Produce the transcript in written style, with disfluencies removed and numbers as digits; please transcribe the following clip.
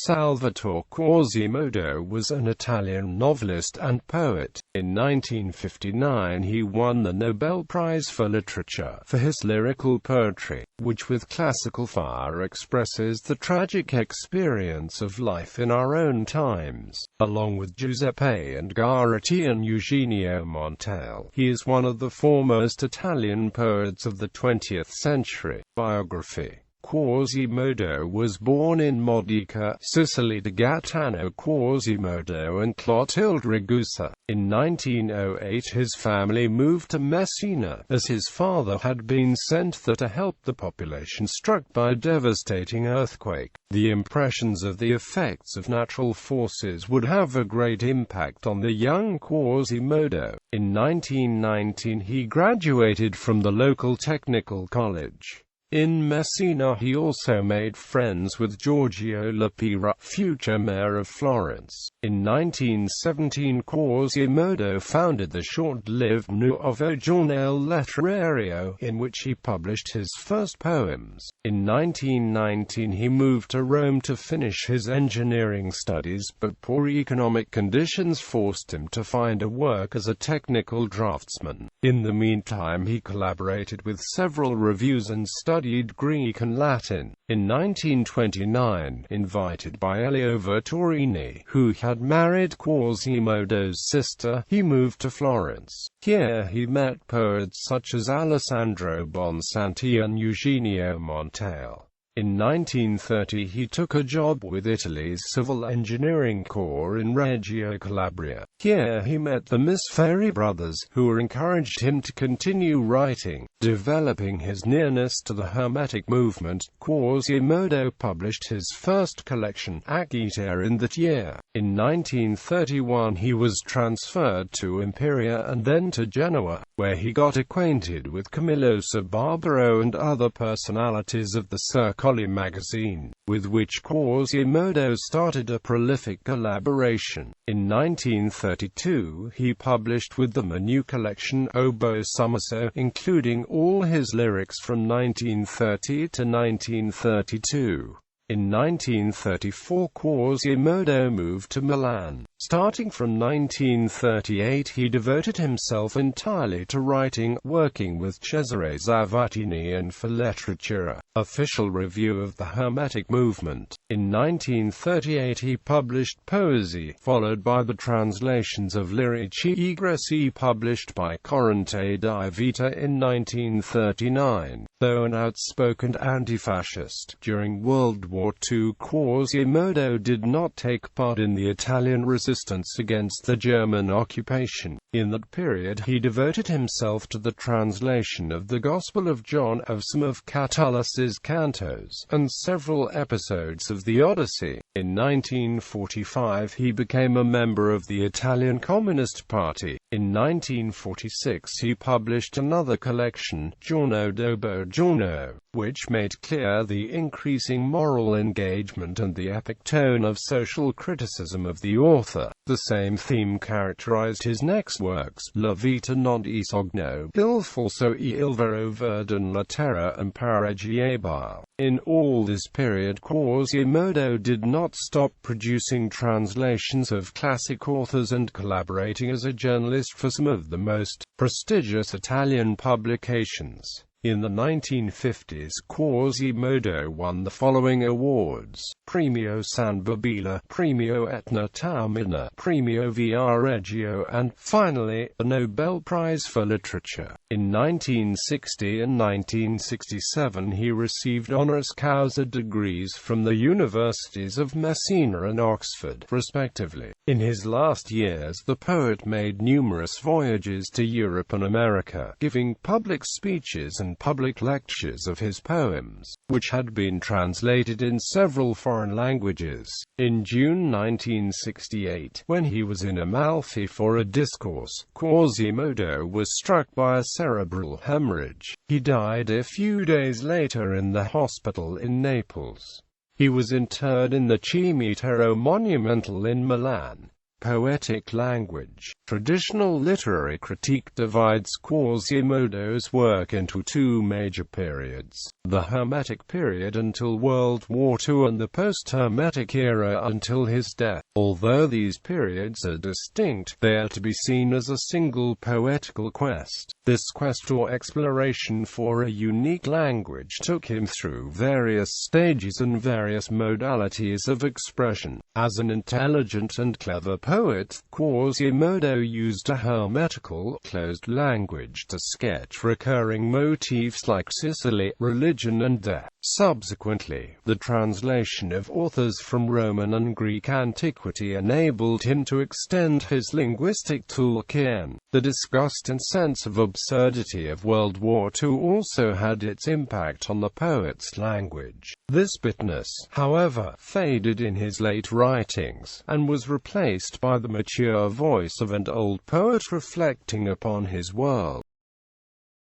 Salvatore Quasimodo was an Italian novelist and poet. In 1959 he won the Nobel Prize for Literature for his lyrical poetry, which with classical fire expresses the tragic experience of life in our own times. Along with Giuseppe and Ungaretti and Eugenio Montale, he is one of the foremost Italian poets of the 20th century. Biography. Quasimodo was born in Modica, Sicily to Gaetano Quasimodo and Clotilde Ragusa. In 1908 his family moved to Messina, as his father had been sent there to help the population struck by a devastating earthquake. The impressions of the effects of natural forces would have a great impact on the young Quasimodo. In 1919 he graduated from the local technical college. In Messina he also made friends with Giorgio La Pira, future mayor of Florence. In 1917 Quasimodo founded the short-lived Nuovo Giornale Letterario, in which he published his first poems. In 1919 he moved to Rome to finish his engineering studies, but poor economic conditions forced him to find a work as a technical draftsman. In the meantime he collaborated with several reviews and studied Greek and Latin. In 1929, invited by Elio Vittorini, who had married Quasimodo's sister, he moved to Florence. Here he met poets such as Alessandro Bonsanti and Eugenio Montale. In 1930 he took a job with Italy's Civil Engineering Corps in Reggio Calabria. Here he met the Misferi brothers, who encouraged him to continue writing. Developing his nearness to the Hermetic movement, Quasimodo published his first collection, Acita, in that year. In 1931 he was transferred to Imperia and then to Genoa, where he got acquainted with Camillo Barbaro and other personalities of the Circoli magazine, with which Quasimodo started a prolific collaboration. In 1932 he published with them a new collection, Obo Summerso, including all his lyrics from 1930 to 1932. In 1934 Quasimodo moved to Milan. Starting from 1938 he devoted himself entirely to writing, working with Cesare Zavattini and for Letteratura, official review of the Hermetic movement. In 1938 he published Poesie, followed by the translations of Lyrici e Greci published by Corrente di Vita in 1939. Though an outspoken anti-fascist, during World War II Quasimodo did not take part in the Italian resistance against the German occupation. In that period he devoted himself to the translation of the Gospel of John, of some of Catullus's cantos, and several episodes of the Odyssey. In 1945 he became a member of the Italian Communist Party. In 1946 he published another collection, Giorno dopo Giorno, which made clear the increasing moral engagement and the epic tone of social criticism of the author. The same theme characterized his next works, La vita non è sogno, Il falso e il vero verdun la terra impareggiabile. In all this period Quasimodo did not stop producing translations of classic authors and collaborating as a journalist for some of the most prestigious Italian publications. In the 1950s Quasimodo won the following awards: Premio San Babila, Premio Etna Taormina, Premio Viareggio and, finally, the Nobel Prize for Literature. In 1960 and 1967 he received honoris causa degrees from the universities of Messina and Oxford, respectively. In his last years the poet made numerous voyages to Europe and America, giving public speeches and public lectures of his poems, which had been translated in several foreign languages. In June 1968, when he was in Amalfi for a discourse, Quasimodo was struck by a cerebral hemorrhage. He died a few days later in the hospital in Naples. He was interred in the Cimitero Monumentale in Milan. poetic language. Traditional literary critique divides Quasimodo's work into two major periods: the Hermetic period until World War II and the post-Hermetic era until his death. Although these periods are distinct, they are to be seen as a single poetical quest. This quest or exploration for a unique language took him through various stages and various modalities of expression. As an intelligent and clever poet, Quasimodo used a hermetical, closed language to sketch recurring motifs like Sicily, religion and death. Subsequently, the translation of authors from Roman and Greek antiquity enabled him to extend his linguistic toolkit. The disgust and sense of absurdity of World War II also had its impact on the poet's language. This bitterness, however, faded in his late writings, and was replaced by the mature voice of an old poet reflecting upon his world.